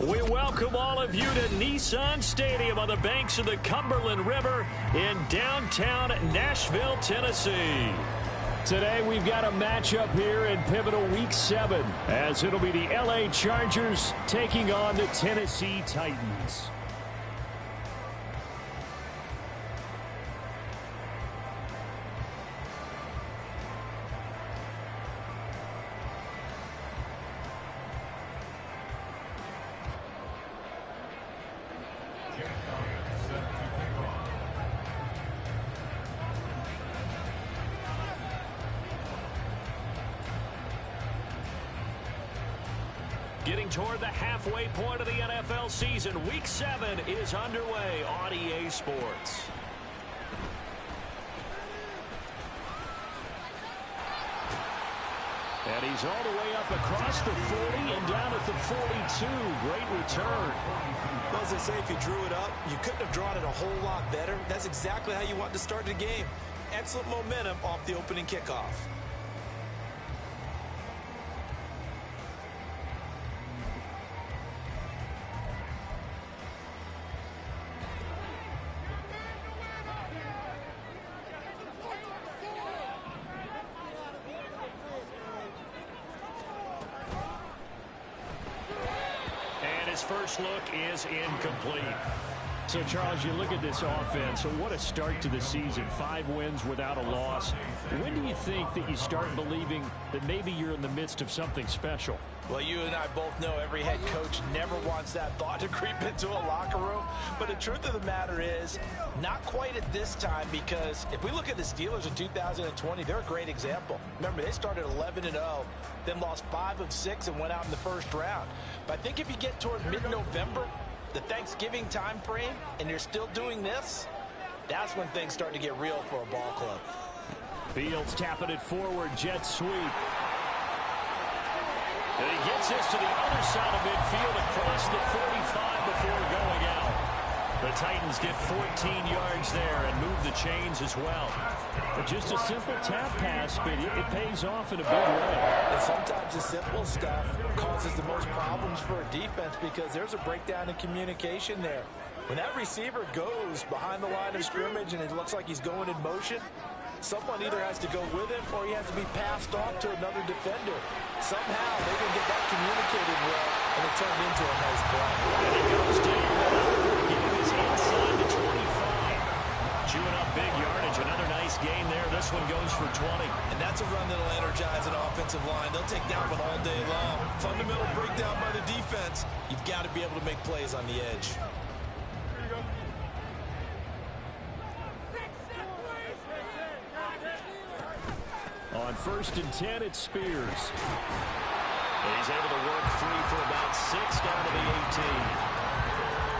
We welcome all of you to Nissan Stadium on the banks of the Cumberland River in downtown Nashville, Tennessee. Today we've got a matchup here in pivotal Week 7 as it'll be the LA Chargers taking on the Tennessee Titans. Getting toward the halfway point of the NFL season, Week 7 is underway on EA Sports. And he's all the way up across the 40 and down at the 42. Great return. Well, as I say, if you drew it up, you couldn't have drawn it a whole lot better. That's exactly how you want to start the game. Excellent momentum off the opening kickoff. First look is incomplete. So, Charles, you look at this offense, so what a start to the season. 5 wins without a loss. When do you think that you start believing that maybe you're in the midst of something special? Well, you and I both know every head coach never wants that thought to creep into a locker room. But the truth of the matter is, not quite at this time, because if we look at the Steelers in 2020, they're a great example. Remember, they started 11-0, then lost 5 of 6 and went out in the first round. But I think if you get toward mid-November, the Thanksgiving time frame, and you're still doing this, that's when things start to get real for a ball club. Fields tapping it forward, jet sweep. And he gets this to the other side of midfield across the 45 before going out. The Titans get 14 yards there and move the chains as well. But just a simple tap pass, but it pays off in a big way. And sometimes the simple stuff causes the most problems for a defense because there's a breakdown in communication there. When that receiver goes behind the line of scrimmage and it looks like he's going in motion, someone either has to go with him or he has to be passed off to another defender. Somehow they didn't get that communicated well, and it turned into a nice play. And he goes down. Game is inside the 25. Chewing up big yardage. Another nice gain there. This one goes for 20. And that's a run that'll energize an offensive line. They'll take down one all day long. Fundamental breakdown by the defense. You've got to be able to make plays on the edge. On 1st and 10, it's Spears. And he's able to work free for about 6 down to the 18.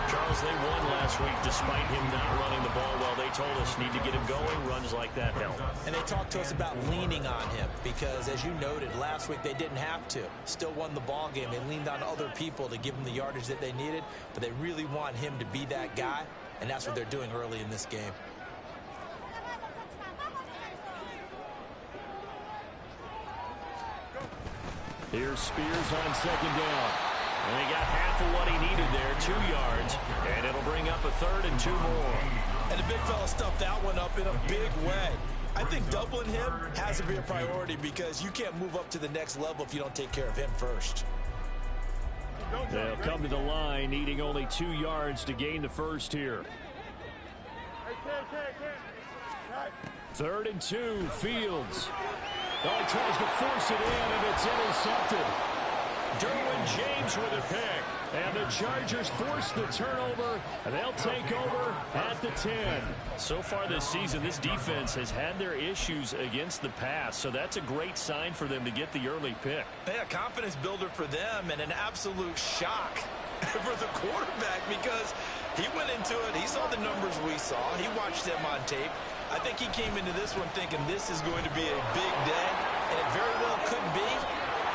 Charles, they won last week despite him not running the ball well. They told us need to get him going. Runs like that help. And they talked to us about leaning on him because, as you noted, last week they didn't have to. Still won the ball game. They leaned on other people to give them the yardage that they needed, but they really want him to be that guy, and that's what they're doing early in this game. Here's Spears on 2nd down. And he got half of what he needed there, 2 yards. And it'll bring up a 3rd and 2 more. And the big fella stuffed that one up in a big way. I think doubling him has to be a priority because you can't move up to the next level if you don't take care of him first. They'll come to the line, needing only 2 yards to gain the first here. 3rd and 2, Fields. Oh, he tries to force it in, and it's intercepted. Derwin James with a pick. And the Chargers force the turnover, and they'll take over at the 10. So far this season, this defense has had their issues against the pass, so that's a great sign for them to get the early pick. Yeah, confidence builder for them, and an absolute shock for the quarterback because he went into it. He saw the numbers we saw. He watched them on tape. I think he came into this one thinking this is going to be a big day, and it very well could be.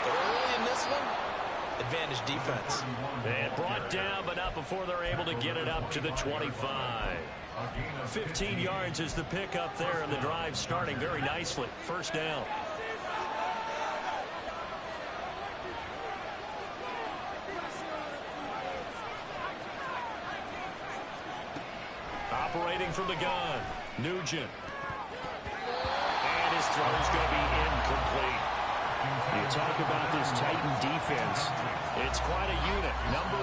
But early in this one, advantage defense. And brought down, but not before they're able to get it up to the 25. 15 yards is the pick up there, and the drive starting very nicely. 1st down. Operating from the gun, Nugent. And his throw is going to be incomplete. You talk about this Titan defense. It's quite a unit. Number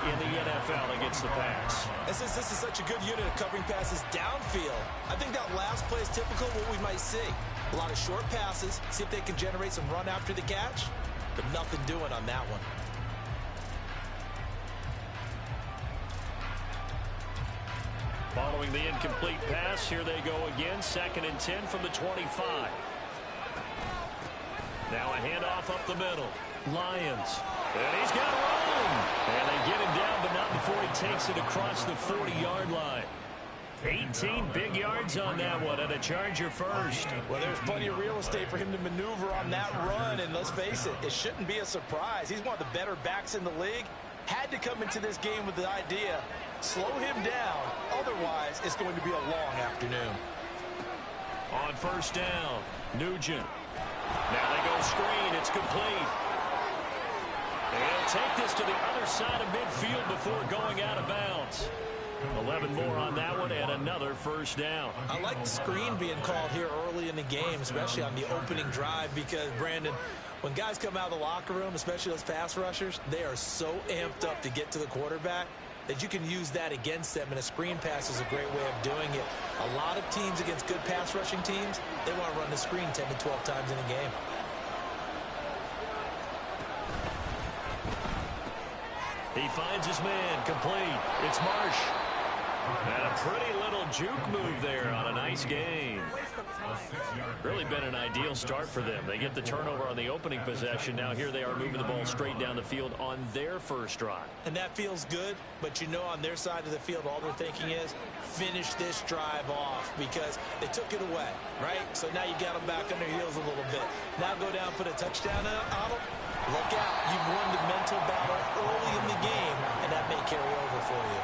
1 in the NFL against the pass. And since this is such a good unit of covering passes downfield, I think that last play is typical of what we might see. A lot of short passes, see if they can generate some run after the catch, but nothing doing on that one. Following the incomplete pass, here they go again. 2nd and 10 from the 25. Now a handoff up the middle. Lions. And he's got room. And they get him down, but not before he takes it across the 40-yard line. 18 big yards on that one, and a Charger first. Well, there's plenty of real estate for him to maneuver on that run, and let's face it, it shouldn't be a surprise. He's one of the better backs in the league. Had to come into this game with the idea, slow him down. Otherwise, it's going to be a long afternoon. On 1st down, Nugent. Now they go screen. It's complete. And he'll take this to the other side of midfield before going out of bounds. 11 more on that one, and another 1st down. I like the screen being called here early in the game, especially on the opening drive, because, Brandon, when guys come out of the locker room, especially those pass rushers, they are so amped up to get to the quarterback that you can use that against them, and a screen pass is a great way of doing it. A lot of teams against good pass rushing teams, they want to run the screen 10 to 12 times in a game. He finds his man, complete. It's Marsh. And a pretty little juke move there on a nice game. Really been an ideal start for them. They get the turnover on the opening possession. Now here they are moving the ball straight down the field on their first drive. And that feels good, but you know on their side of the field all they're thinking is finish this drive off because they took it away, right? So now you got them back on their heels a little bit. Now go down, put a touchdown on them. Look out. You've won the mental battle early in the game, and that may carry over for you.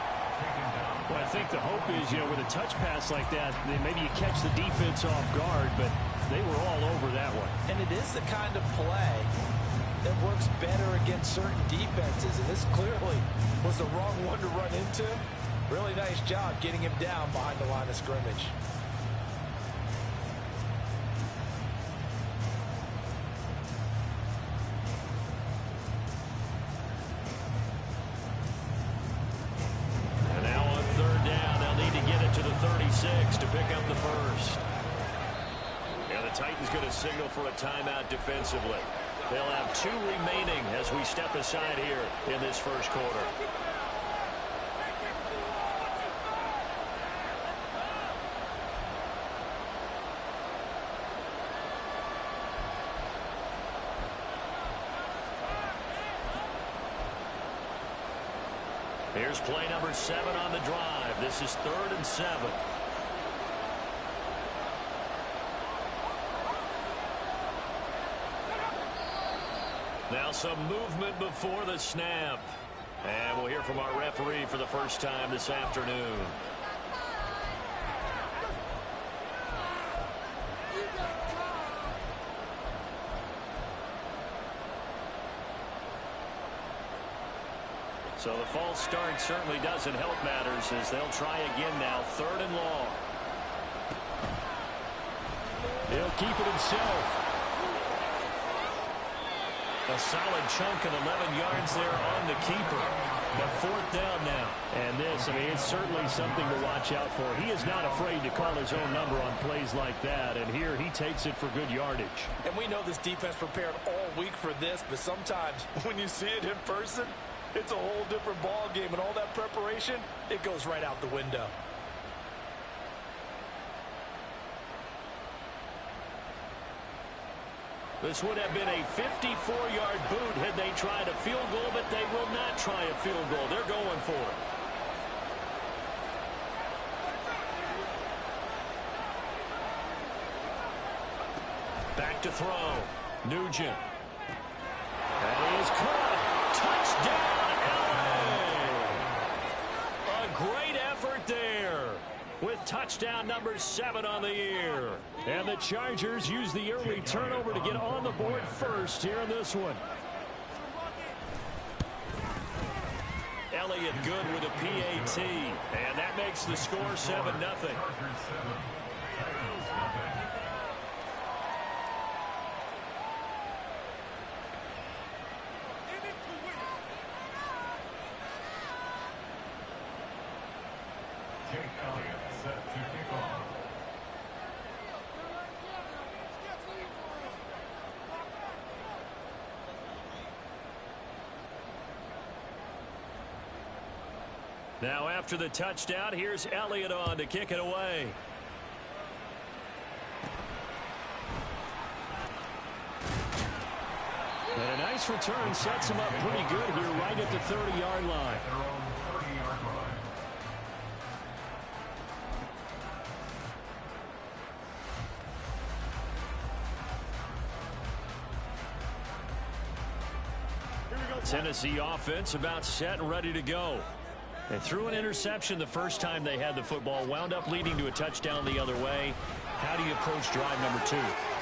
Well, I think the hope is, with a touch pass like that, maybe you catch the defense off guard, but they were all over that one. And it is the kind of play that works better against certain defenses, and this clearly was the wrong one to run into. Really nice job getting him down behind the line of scrimmage. To pick up the first. And the Titans going to signal for a timeout defensively. They'll have 2 remaining as we step aside here in this first quarter. Here's play number 7 on the drive. This is 3rd and 7. Now some movement before the snap. And we'll hear from our referee for the first time this afternoon. So the false start certainly doesn't help matters as they'll try again now. 3rd and long. He'll keep it himself. A solid chunk of 11 yards there on the keeper. But fourth down now. And this, I mean, it's certainly something to watch out for. He is not afraid to call his own number on plays like that. And here he takes it for good yardage. And we know this defense prepared all week for this, but sometimes when you see it in person, it's a whole different ball game. And all that preparation, it goes right out the window. This would have been a 54-yard boot had they tried a field goal, but they will not try a field goal. They're going for it. Back to throw. Nugent. That is caught. Touchdown, LA! A great effort there, with touchdown number 7 on the year. And the Chargers use the early turnover to get on the board first here in this one. Elliott good with a PAT. And that makes the score 7-0. Now after the touchdown, here's Elliott on to kick it away. And a nice return sets him up pretty good here right at the 30-yard line. Tennessee offense about set and ready to go. They threw an interception the first time they had the football, wound up leading to a touchdown the other way. How do you approach drive number 2?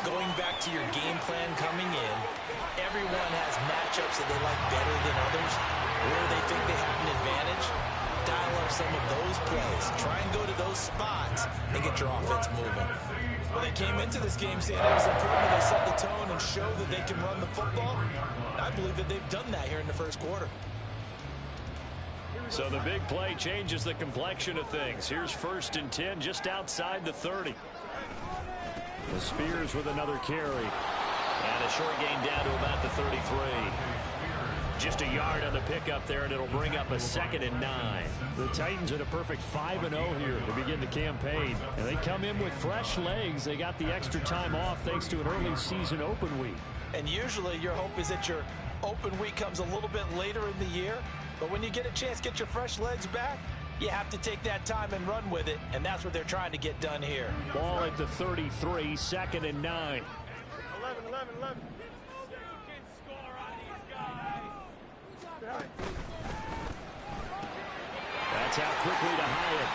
Going back to your game plan coming in, everyone has matchups that they like better than others, where they think they have an advantage. Dial up some of those plays. Try and go to those spots and get your offense moving. Well, they came into this game saying it was important they set the tone and show that they can run the football. I believe that they've done that here in the first quarter. So the big play changes the complexion of things. Here's 1st and 10 just outside the 30. The Spears with another carry. And a short gain down to about the 33. Just a yard on the pickup there, and it'll bring up a 2nd and 9. The Titans at a perfect 5-0 here to begin the campaign. And they come in with fresh legs. They got the extra time off thanks to an early season open week. And usually your hope is that your open week comes a little bit later in the year. But when you get a chance to get your fresh legs back, you have to take that time and run with it. And that's what they're trying to get done here. Ball at the 33, 2nd and 9. 11. That's out quickly to Hyatt.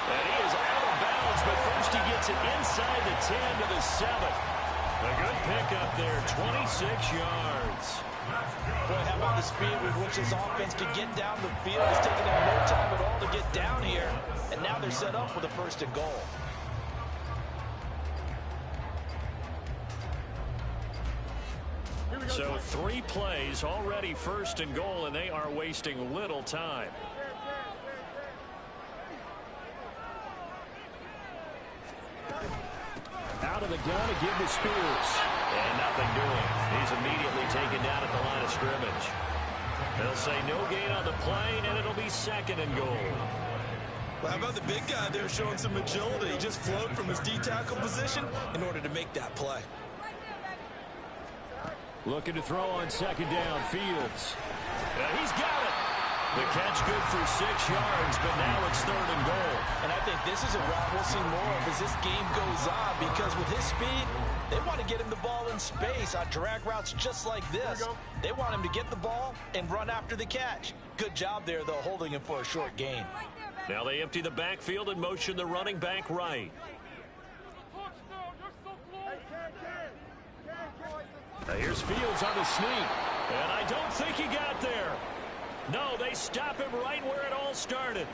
And he is out of bounds, but first he gets it inside the 10 to the 7. A good pickup there, 26 yards. Boy, how about the speed with which this offense could get down the field? It's taken them no time at all to get down here. And now they're set up with a 1st and goal. So 3 plays already 1st and goal, and they are wasting little time. Out of the gun to give to Spears. And nothing doing. He's immediately taken down at the line of scrimmage. They'll say no gain on the play, and it'll be 2nd and goal. Well, how about the big guy there showing some agility? He just flowed from his D-tackle position in order to make that play. Looking to throw on 2nd down, Fields. And he's got it. The catch good for 6 yards, but now it's 3rd and goal. And I think this is a route we'll see more of as this game goes on, because with his speed, they want to get him the ball in space on drag routes just like this. They want him to get the ball and run after the catch. Good job there, though, holding him for a short gain. Now they empty the backfield and motion the running back right. Now here's Fields on the sneak. And I don't think he got there. No, they stop him right where it all started.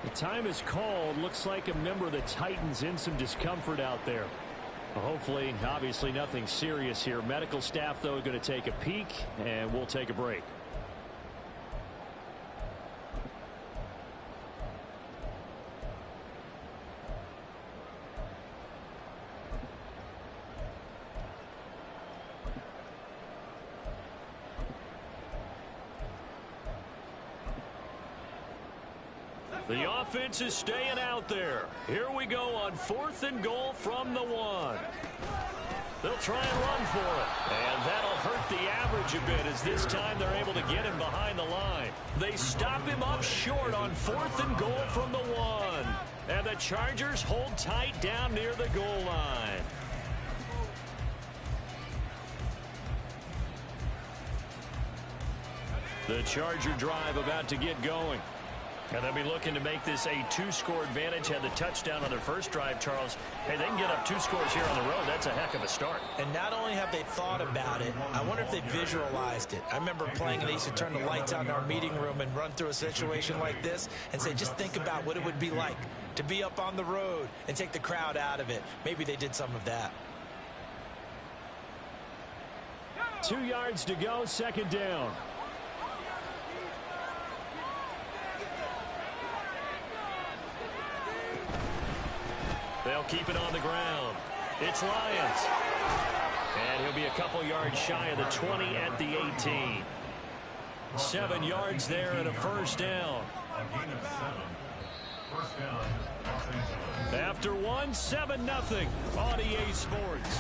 The time is called. Looks like a member of the Titans in some discomfort out there. Hopefully, obviously nothing serious here. Medical staff, though, going to take a peek, and we'll take a break. The offense is staying out there. Here we go on 4th and goal from the 1. They'll try and run for it. And that'll hurt the average a bit as this time they're able to get him behind the line. They stop him up short on 4th and goal from the 1. And the Chargers hold tight down near the goal line. The Charger drive about to get going. And they'll be looking to make this a 2-score advantage. Had the touchdown on their first drive, Charles. Hey, they can get up 2 scores here on the road. That's a heck of a start. And not only have they thought about it, I wonder if they visualized it. I remember playing and they used to turn the lights out in our meeting room and run through a situation like this and say, just think about what it would be like to be up on the road and take the crowd out of it. Maybe they did some of that. 2 yards to go, 2nd down. They'll keep it on the ground. It's Lions. And he'll be a couple yards shy of the 20 at the 18. 7 yards there and a 1st down. After 1, 7-0 on EA Sports.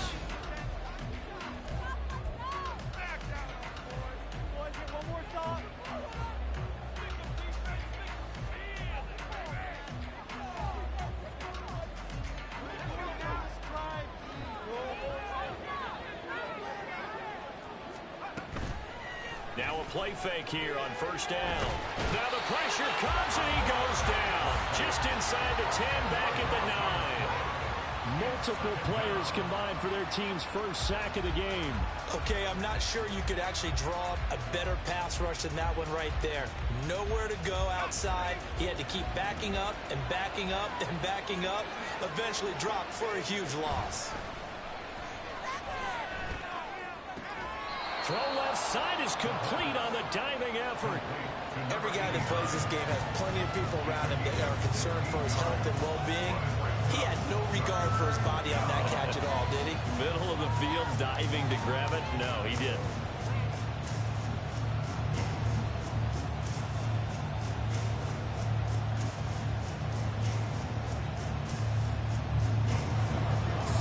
Now a play fake here on 1st down. Now the pressure comes and he goes down. Just inside the 10, back at the 9. Multiple players combined for their team's first sack of the game. Okay, I'm not sure you could actually draw up a better pass rush than that one right there. Nowhere to go outside. He had to keep backing up and backing up and backing up. Eventually dropped for a huge loss. Throw left side is complete on the diving effort. Every guy that plays this game has plenty of people around him that are concerned for his health and well-being. He had no regard for his body on that catch at all, did he? Middle of the field, diving to grab it? No, he didn't.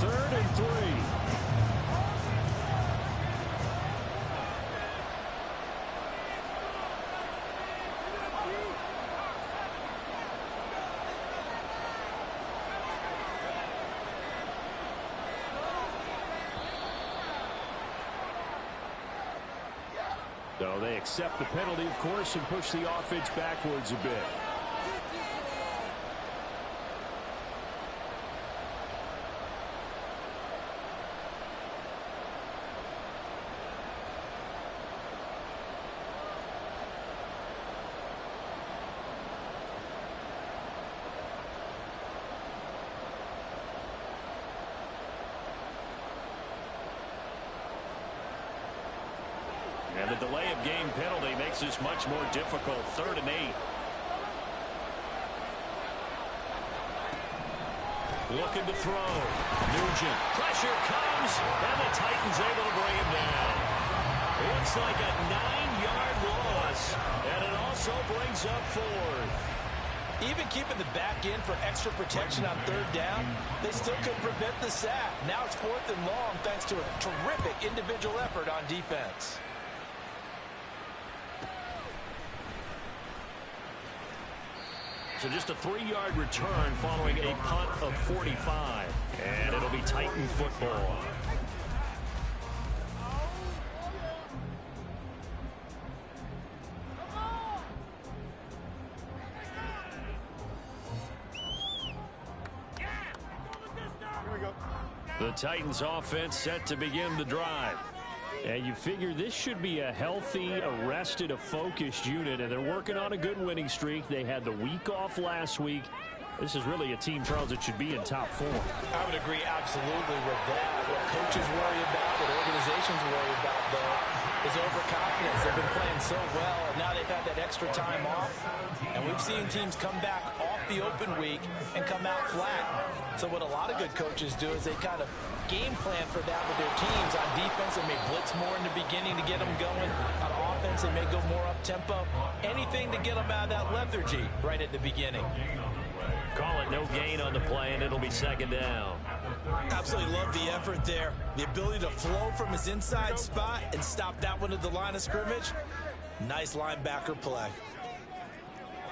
Third and 3. So they accept the penalty, of course, and push the offense backwards a bit. And the delay of game penalty makes this much more difficult. 3rd and 8. Looking to throw. Nugent. Pressure comes, and the Titans able to bring him down. Looks like a 9-yard loss, and it also brings up 4th. Even keeping the back in for extra protection on 3rd down, they still couldn't prevent the sack. Now it's 4th and long thanks to a terrific individual effort on defense. So just a 3-yard return following a punt of 45. And it'll be Titan football. The Titans offense set to begin the drive. And you figure this should be a healthy, a focused unit, and they're working on a good winning streak. They had the week off last week. This is really a team, Charles, that should be in top form. I would agree absolutely with that. What coaches worry about, what organizations worry about, though, is overconfidence. They've been playing so well, and now they've had that extra time off. And we've seen teams come back off the open week and come out flat. So what a lot of good coaches do is they kind of game plan for that with their teams. On defense, they may blitz more in the beginning to get them going. On offense, they may go more up-tempo. Anything to get them out of that lethargy right at the beginning. Call it no gain on the play, and it'll be second down. Absolutely love the effort there. The ability to flow from his inside spot and stop that one at the line of scrimmage. Nice linebacker play.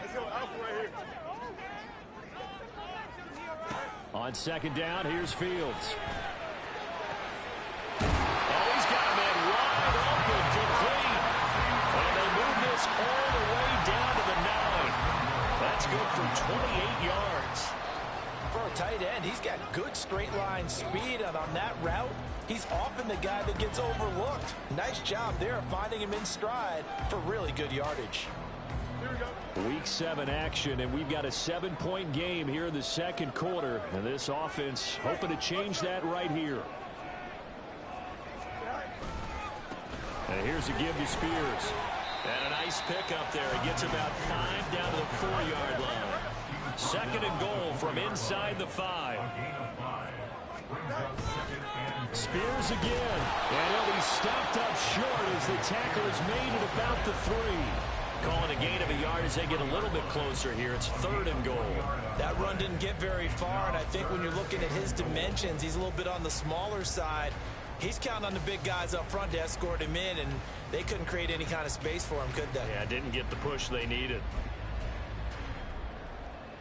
Let's go, Alpha right here. On second down, here's Fields. Oh, he's got a man wide open, complete. And they move this all the way down to the 9. That's good for 28 yards. For a tight end, he's got good straight line speed, and on that route, he's often the guy that gets overlooked. Nice job there finding him in stride for really good yardage. Week 7 action, and we've got a 7-point game here in the second quarter. And this offense hoping to change that right here. And here's a give to Spears. And a nice pickup there. He gets about 5 down to the 4-yard line. Second and goal from inside the 5. Spears again. And he'll be stopped up short as the tackle is made at about the 3. Calling a gain of a yard as they get a little bit closer here. It's third and goal. That run didn't get very far, and I think when you're looking at his dimensions, he's a little bit on the smaller side. He's counting on the big guys up front to escort him in, and they couldn't create any kind of space for him, could they? Yeah, didn't get the push they needed.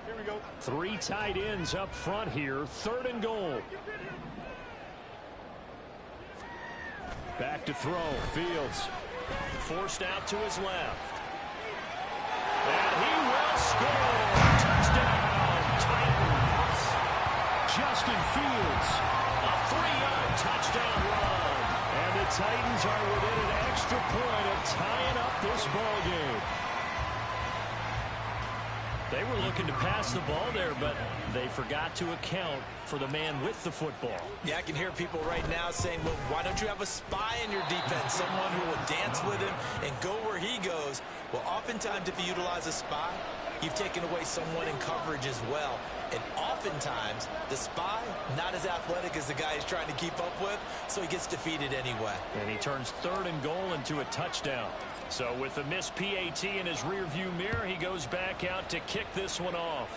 Here we go. 3 tight ends up front here. Third and goal. Back to throw. Fields forced out to his left. And he will score. Touchdown, Titans. Justin Fields, a 3-yard touchdown run. And the Titans are within an extra point of tying up this ball game. They were looking to pass the ball there, but they forgot to account for the man with the football. Yeah, I can hear people right now saying, well, why don't you have a spy in your defense, someone who will dance with him and go where he goes? Well, oftentimes if you utilize a spy, you've taken away someone in coverage as well. And oftentimes, the spy, not as athletic as the guy he's trying to keep up with, so he gets defeated anyway. And he turns third and goal into a touchdown. So with a missed PAT in his rearview mirror, he goes back out to kick this one off.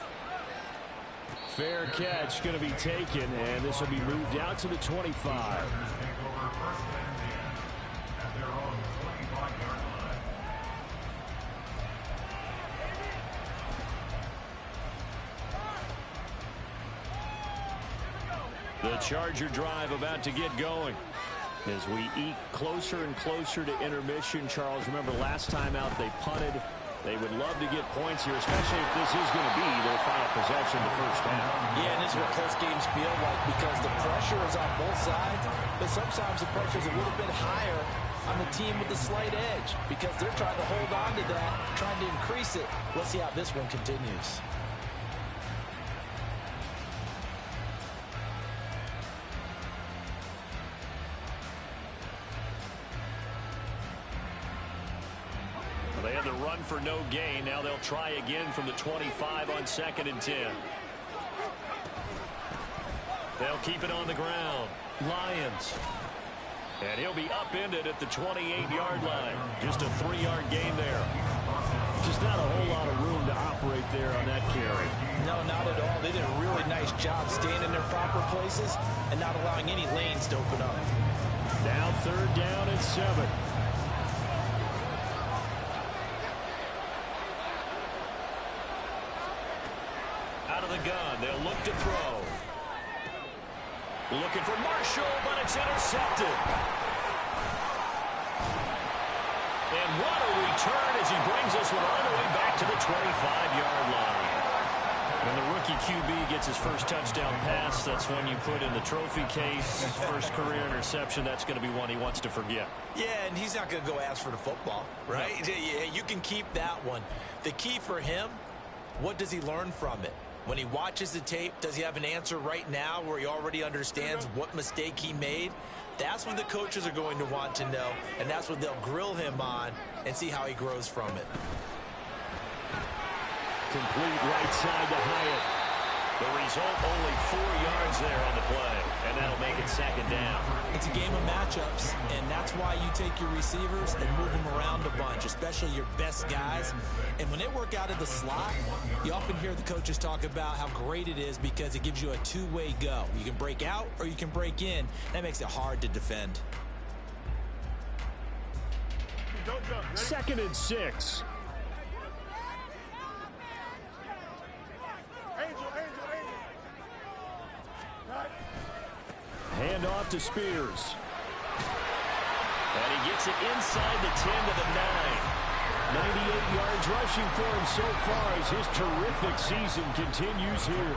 Fair catch going to be taken, and this will be moved out to the 25. The Charger drive about to get going. As we eke closer and closer to intermission, Charles, remember last time out they punted. They would love to get points here, especially if this is going to be their final possession the first half. Yeah, and this is what close games feel like because the pressure is on both sides, but sometimes the pressure is a little bit higher on the team with the slight edge because they're trying to hold on to that, trying to increase it. Let's see how this one continues. They had the run for no gain. Now they'll try again from the 25 on 2nd and 10. They'll keep it on the ground. Lions. And he'll be upended at the 28-yard line. Just a 3-yard gain there. Just not a whole lot of room to operate there on that carry. No, not at all. They did a really nice job staying in their proper places and not allowing any lanes to open up. Now 3rd down and 7. Out of the gun, they'll look to throw. Looking for Marshall, but it's intercepted. And what a return as he brings this one all the way back to the 25-yard line. When the rookie QB gets his first touchdown pass, that's when you put in the trophy case. First career interception, that's going to be one he wants to forget. Yeah, and he's not going to go ask for the football, right? Yeah, you can keep that one. The key for him, what does he learn from it? When he watches the tape, does he have an answer right now where he already understands what mistake he made? That's what the coaches are going to want to know, and that's what they'll grill him on and see how he grows from it. Complete right side to Hyatt. The result, only 4 yards there on the play, and that'll make it second down. It's a game of matchups, and that's why you take your receivers and move them around a bunch, especially your best guys. And when they work out of the slot, you often hear the coaches talk about how great it is because it gives you a two-way go. You can break out or you can break in. That makes it hard to defend. Don't jump. Ready? 2nd and 6. Hand off to Spears. And he gets it inside the 10 to the 9. 98 yards rushing for him so far as his terrific season continues here.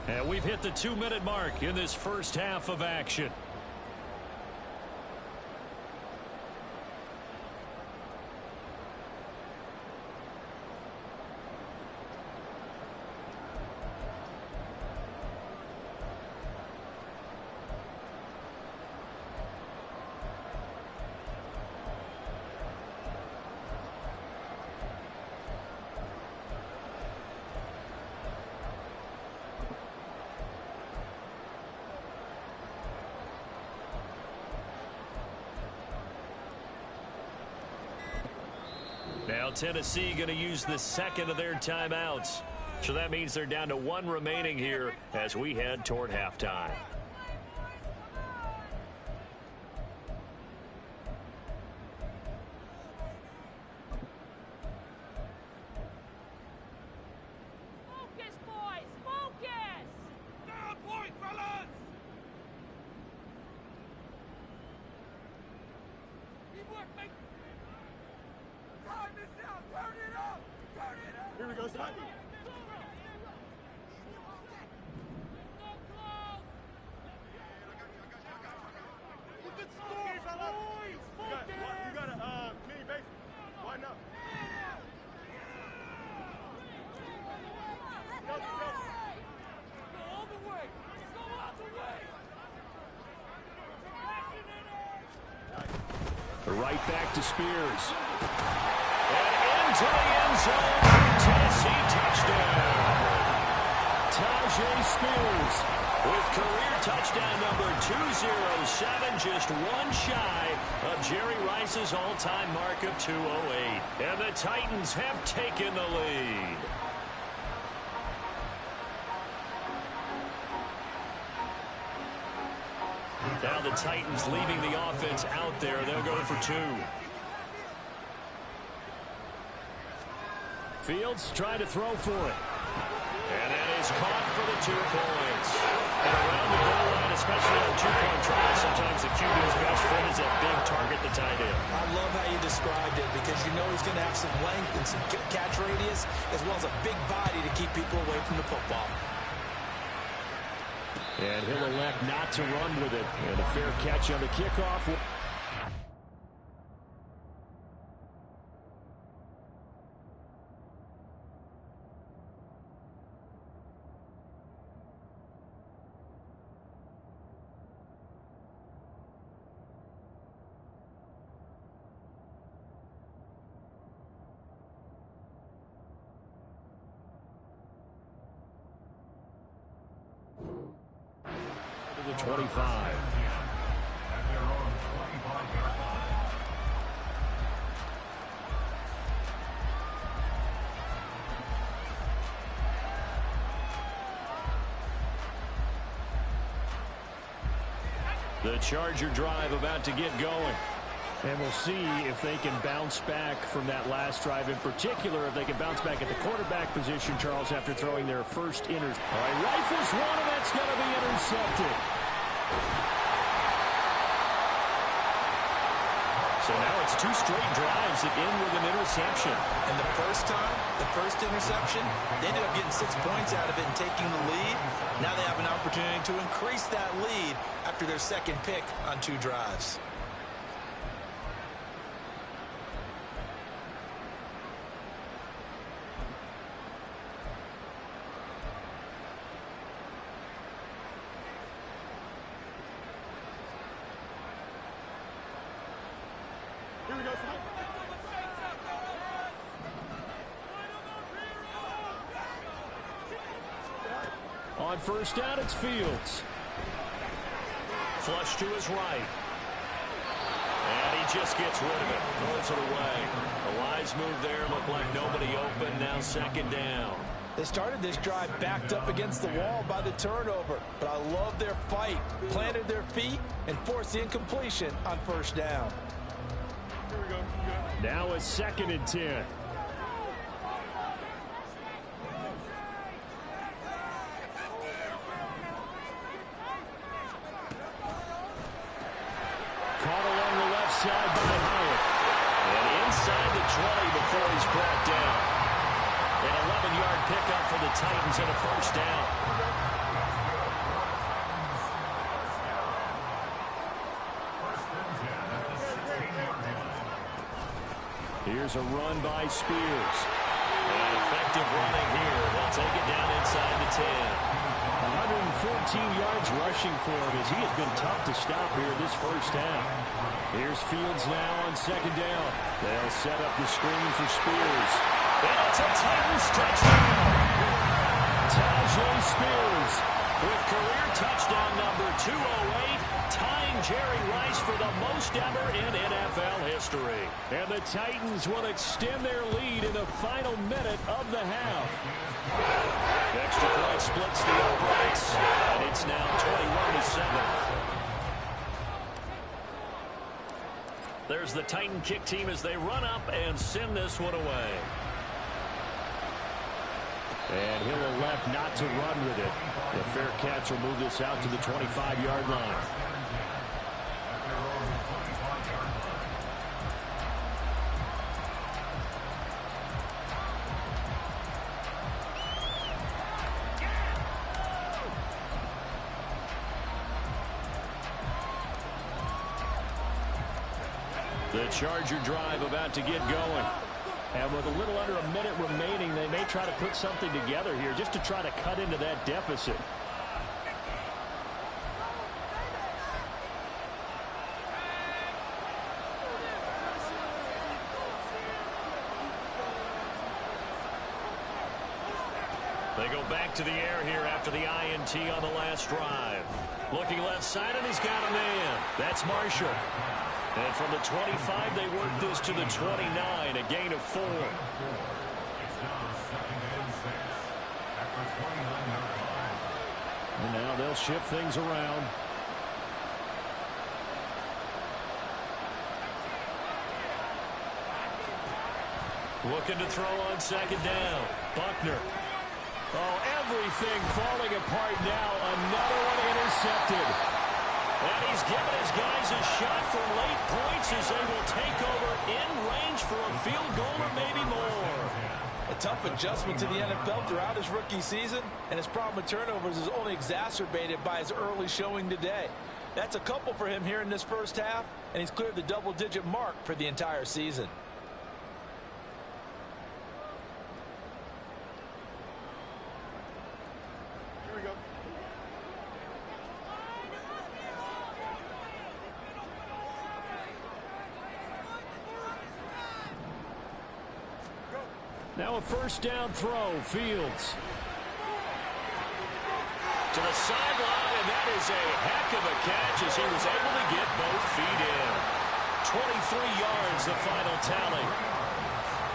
And we've hit the 2-minute mark in this first half of action. Now Tennessee going to use the second of their timeouts. So that means they're down to 1 remaining here as we head toward halftime. Focus, boys! Focus! Down point, fellas! Teamwork makes... Time is out! Turn it up! Turn it up! Here we go, Scott. Good stuff, boys! Focus! You got a clean base. Why not? Go. Go all the way! Go out the way! Right back to Spears. And into the end zone for Tennessee touchdown. Tajay Spears with career touchdown number 207, just one shy of Jerry Rice's all-time mark of 208. And the Titans have taken the lead. Now the Titans leaving the offense out there. They'll go for 2. Fields trying to throw for it. And that is caught for the 2 points. And around the goal line, especially on 2-point tries, sometimes the QB's best friend is that big target, the tight end. I love how you described it because you know he's going to have some length and some catch radius as well as a big body to keep people away from the football. And he'll elect not to run with it. And a fair catch on the kickoff. The 25. The Charger drive about to get going. And we'll see if they can bounce back from that last drive. In particular, if they can bounce back at the quarterback position, Charles, after throwing their first All right, rifles one, and that's going to be intercepted. So now it's 2 straight drives that end with an interception. And the first time, the first interception, they ended up getting 6 points out of it and taking the lead. Now they have an opportunity to increase that lead after their second pick on 2 drives. Here we go. On first down, it's Fields. Flush to his right. And he just gets rid of it. Throws it away. The wise move there. Looked like nobody open. Now second down. They started this drive backed up against the wall by the turnover. But I love their fight. Planted their feet and forced the incompletion on first down. Here we go. Now a 2nd and 10. Caught along the left side by Howard. And inside the 20 before he's brought down. An 11-yard pickup for the Titans and a first down. Here's a run by Spears. And effective running here. They'll take it down inside the 10. 114 yards rushing for him as he has been tough to stop here this first half. Here's Fields now on second down. They'll set up the screen for Spears. And it's a Titans touchdown. Tajay Spears with career touchdown number 208, tying Jerry Rice for the most ever in NFL history. And the Titans will extend their lead in the final minute of the half. Extra point splits the uprights, and it's now 21-7. There's the Titan kick team as they run up and send this one away. And he'll elect not to run with it. The fair catch will move this out to the 25-yard line. The Charger drive about to get going. And with a little under a minute remaining, they may try to put something together here just to try to cut into that deficit. They go back to the air here after the INT on the last drive. Looking left side, and he's got a man. That's Marshall. And from the 25, they work this to the 29, a gain of 4. And now they'll shift things around. Looking to throw on second down. Buckner. Oh, everything falling apart now. Another one intercepted. And he's given his guys a shot for late points as they will take over in range for a field goal or maybe more. A tough adjustment to the NFL throughout his rookie season, and his problem with turnovers is only exacerbated by his early showing today. That's a couple for him here in this first half, and he's cleared the double-digit mark for the entire season. Here we go. Now a first down throw. Fields. To the sideline, and that is a heck of a catch as he was able to get both feet in. 23 yards, the final tally.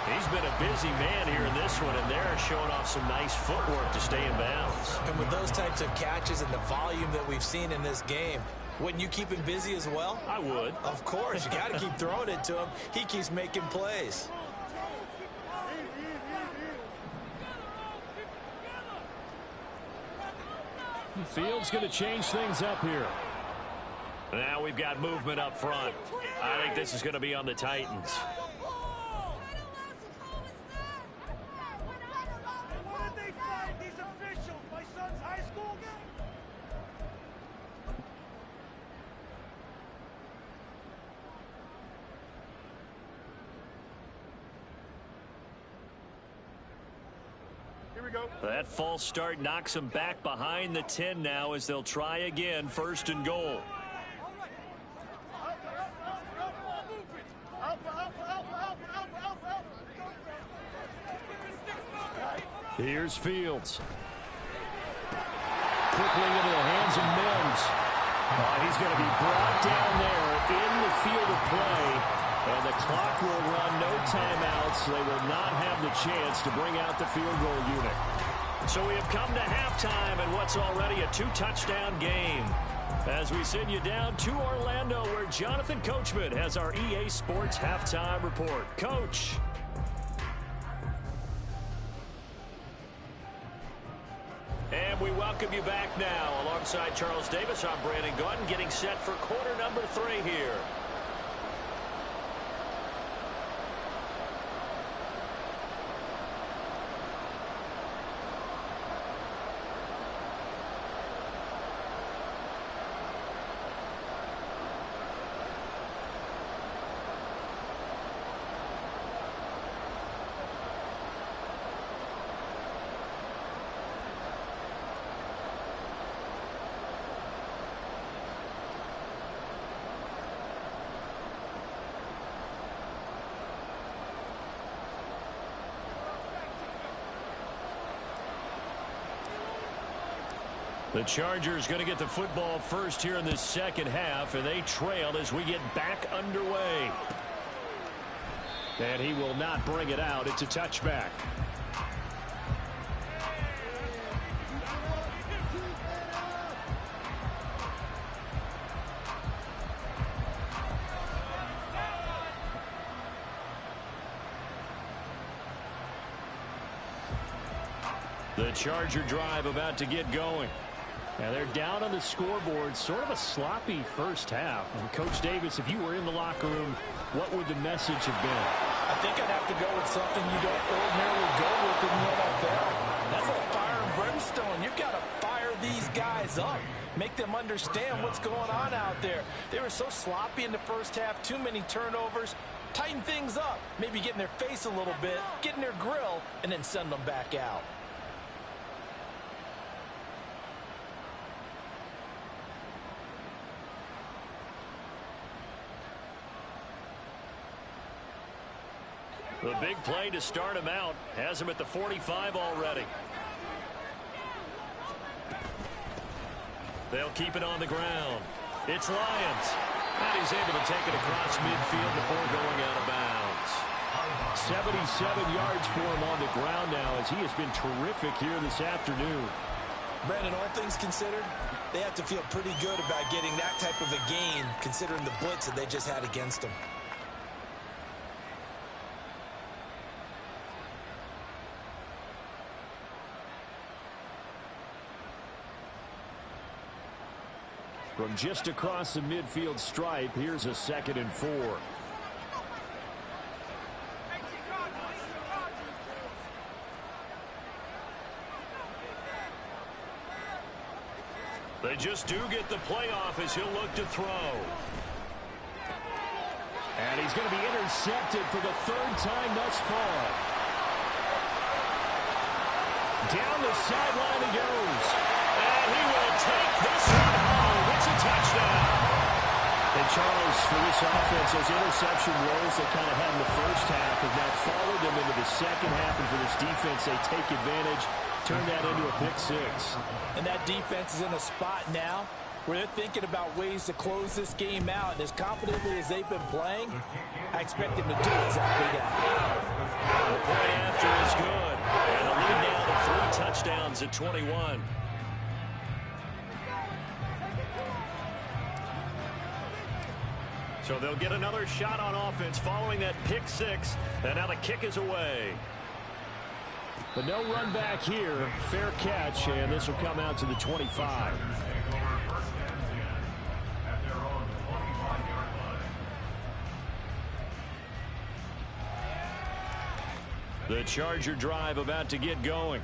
He's been a busy man here in this one, and they're showing off some nice footwork to stay in bounds. And with those types of catches and the volume that we've seen in this game, wouldn't you keep him busy as well? I would. Of course. You got to keep throwing it to him. He keeps making plays. Fields going to change things up here. Now we've got movement up front. I think this is going to be on the Titans. What did they find these officials? My son's high school game? Here we go. That false start knocks them back behind the 10 now as they'll try again, first and goal. Up, Here's Fields. Quickly into the hands of Mims. He's going to be brought down there in the field of play. And the clock will run, no timeouts. They will not have the chance to bring out the field goal unit. So we have come to halftime in what's already a 2-touchdown game. As we send you down to Orlando, where Jonathan Coachman has our EA Sports halftime report. Coach. And we welcome you back now. Alongside Charles Davis, I'm Brandon Gaudin, getting set for quarter number 3 here. The Chargers going to get the football first here in the second half, and they trail as we get back underway. And he will not bring it out. It's a touchback. The Charger drive about to get going. Now they're down on the scoreboard, sort of a sloppy first half. And Coach Davis, if you were in the locker room, what would the message have been? I think I'd have to go with something you don't ordinarily go with in the NFL. That's like fire and brimstone. You've got to fire these guys up. Make them understand what's going on out there. They were so sloppy in the first half, too many turnovers. Tighten things up, maybe get in their face a little bit, get in their grill, and then send them back out. The big play to start him out has him at the 45 already. They'll keep it on the ground. It's Lyons. And he's able to take it across midfield before going out of bounds. 77 yards for him on the ground now, as he has been terrific here this afternoon. Brandon, all things considered, they have to feel pretty good about getting that type of a gain, considering the blitz that they just had against them. From just across the midfield stripe, here's a 2nd and 4. They just do get the playoff as he'll look to throw. And he's going to be intercepted for the 3rd time thus far. Down the sideline he goes. And he will take this one home. It's a touchdown. And Charles, for this offense, those interception roles they kind of had in the first half have now followed them into the second half. And for this defense, they take advantage, turn that into a pick 6. And that defense is in a spot now where they're thinking about ways to close this game out. And as confidently as they've been playing, I expect them to do exactly that. The point after is good. And the lead now to 3 touchdowns at 21. So they'll get another shot on offense following that pick 6. And now the kick is away. But no run back here. Fair catch, and this will come out to the 25. The Charger drive about to get going.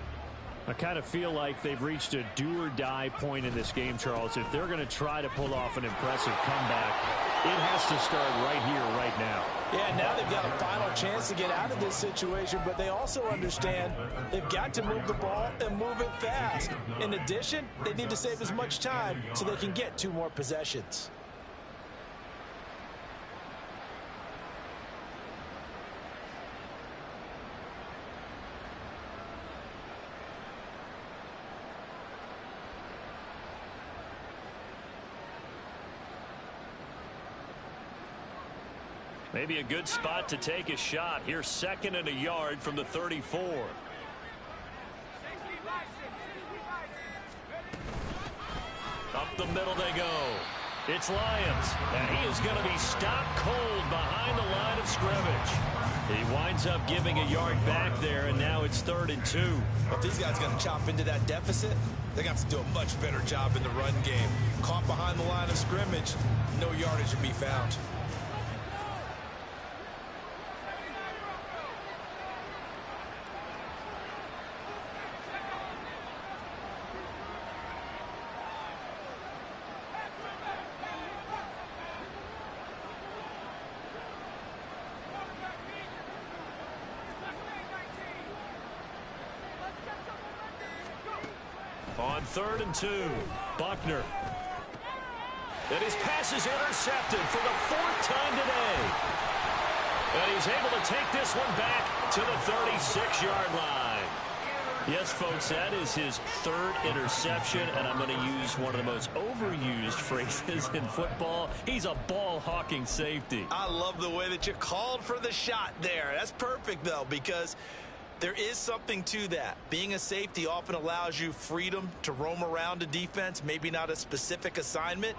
I kind of feel like they've reached a do-or-die point in this game, Charles. If they're going to try to pull off an impressive comeback, it has to start right here, right now. Yeah, now they've got a final chance to get out of this situation, but they also understand they've got to move the ball and move it fast. In addition, they need to save as much time so they can get 2 more possessions. Maybe a good spot to take a shot. Here's 2nd and a yard from the 34. Up the middle they go. It's Lyons, and he is going to be stopped cold behind the line of scrimmage. He winds up giving a yard back there, and now it's 3rd and 2. If these guys are going to chop into that deficit, they got to do a much better job in the run game. Caught behind the line of scrimmage, no yardage to be found. On 3rd and 2, Buckner. And his pass is intercepted for the 4th time today. And he's able to take this one back to the 36-yard line. Yes, folks, that is his 3rd interception, and I'm going to use one of the most overused phrases in football. He's a ball-hawking safety. I love the way that you called for the shot there. That's perfect, though, because there is something to that. Being a safety often allows you freedom to roam around a defense, maybe not a specific assignment.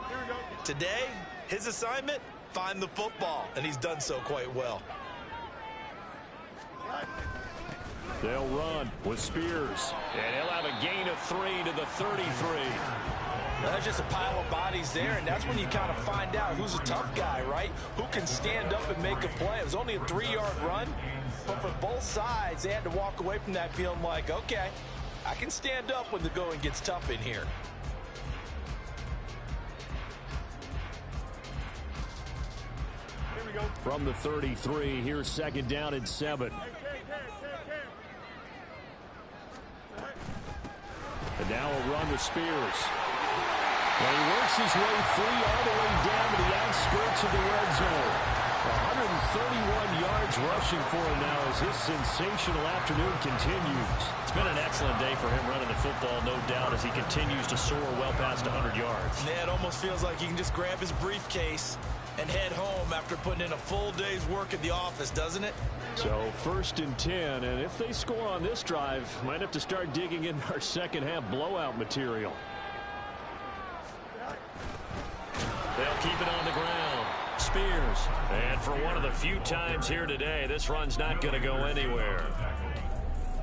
Today, his assignment, find the football, and he's done so quite well. They'll run with Spears, and he'll have a gain of 3 to the 33. That's just a pile of bodies there, and that's when you kind of find out who's a tough guy, right? Who can stand up and make a play. It was only a 3-yard run, but for both sides, they had to walk away from that feeling like, okay, I can stand up when the going gets tough in here. Here we go. From the 33, here's 2nd down and 7. And now a run with Spears. Well, he works his way free all the way down to the outskirts of the red zone. 131 yards rushing for him now as his sensational afternoon continues. It's been an excellent day for him running the football, no doubt, as he continues to soar well past 100 yards. Yeah, it almost feels like he can just grab his briefcase and head home after putting in a full day's work at the office, doesn't it? So 1st and 10, and if they score on this drive, might have to start digging in our second half blowout material. They'll keep it on the ground. Spears. And for one of the few times here today, this run's not going to go anywhere.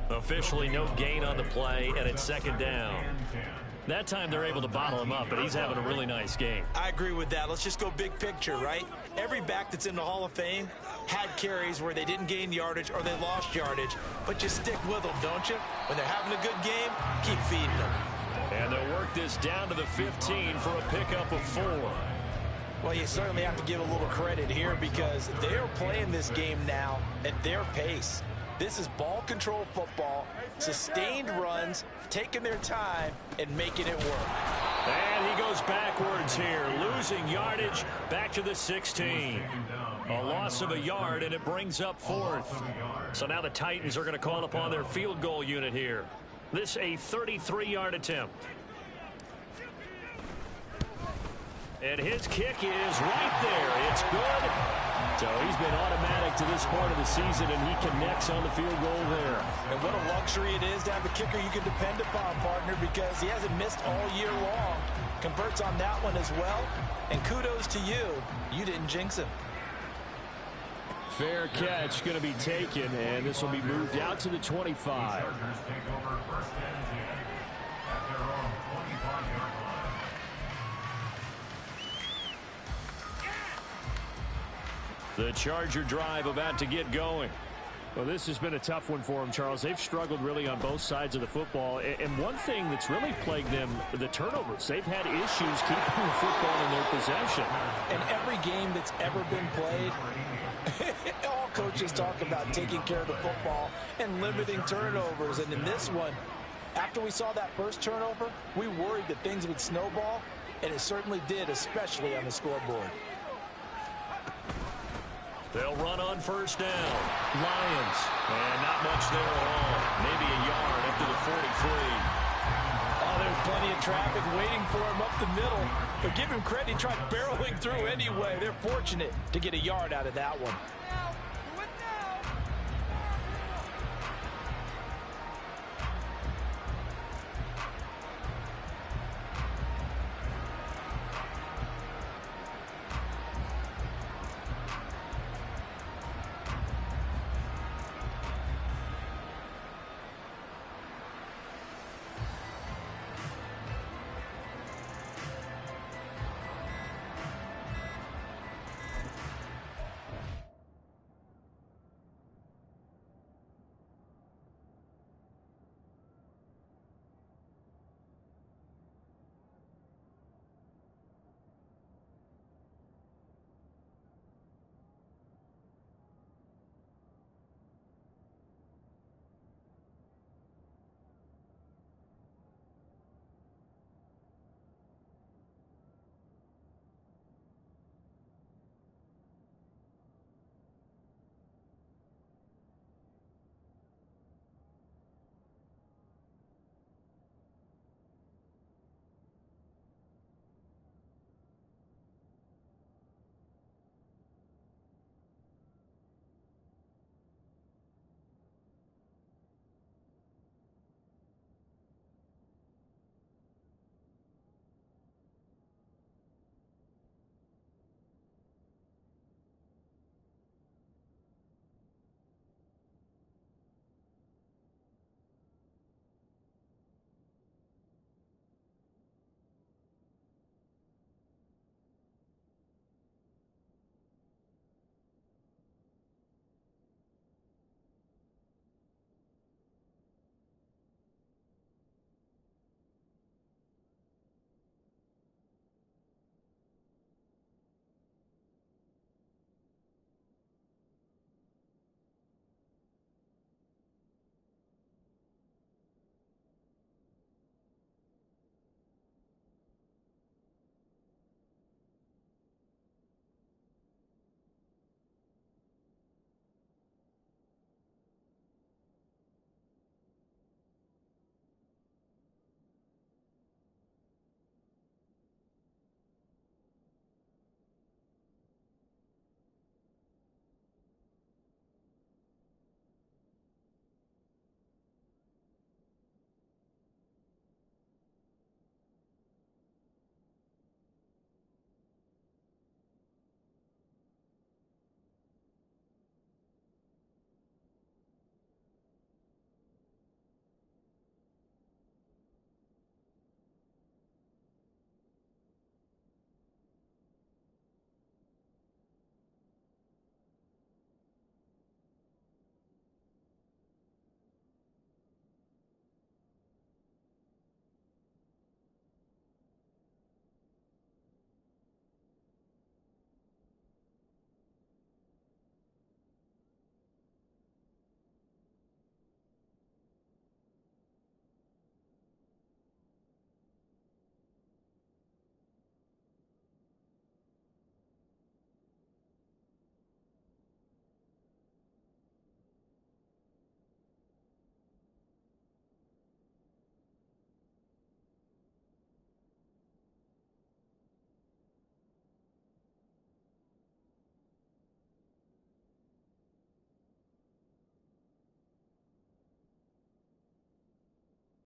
Officially no gain on the play, and it's 2nd down. That time they're able to bottle him up, but he's having a really nice game. I agree with that. Let's just go big picture, right? Every back that's in the Hall of Fame had carries where they didn't gain yardage or they lost yardage, but you stick with them, don't you? When they're having a good game, keep feeding them. And they'll work this down to the 15 for a pickup of 4. Well, you certainly have to give a little credit here because they're playing this game now at their pace. This is ball control football, sustained runs, taking their time and making it work. And he goes backwards here, losing yardage back to the 16. A loss of a yard, and it brings up 4th. So now the Titans are going to call upon their field goal unit here. This a 33-yard attempt. And his kick is right there. It's good. So he's been automatic to this point of the season, and he connects on the field goal there. And what a luxury it is to have a kicker you can depend upon, partner, because he hasn't missed all year long. Converts on that one as well. And kudos to you. You didn't jinx him. Fair catch going to be taken, and this will be moved out to the 25. The Charger drive about to get going. Well, this has been a tough one for them, Charles. They've struggled really on both sides of the football. And one thing that's really plagued them, the turnovers. They've had issues keeping the football in their possession. And every game that's ever been played, all coaches talk about taking care of the football and limiting turnovers. And in this one, after we saw that first turnover, we worried that things would snowball, and it certainly did, especially on the scoreboard. They'll run on 1st down. Lions. And not much there at all. Maybe a yard up to the 43. Oh, there's plenty of traffic waiting for him up the middle. But give him credit, he tried barreling through anyway. They're fortunate to get a yard out of that one.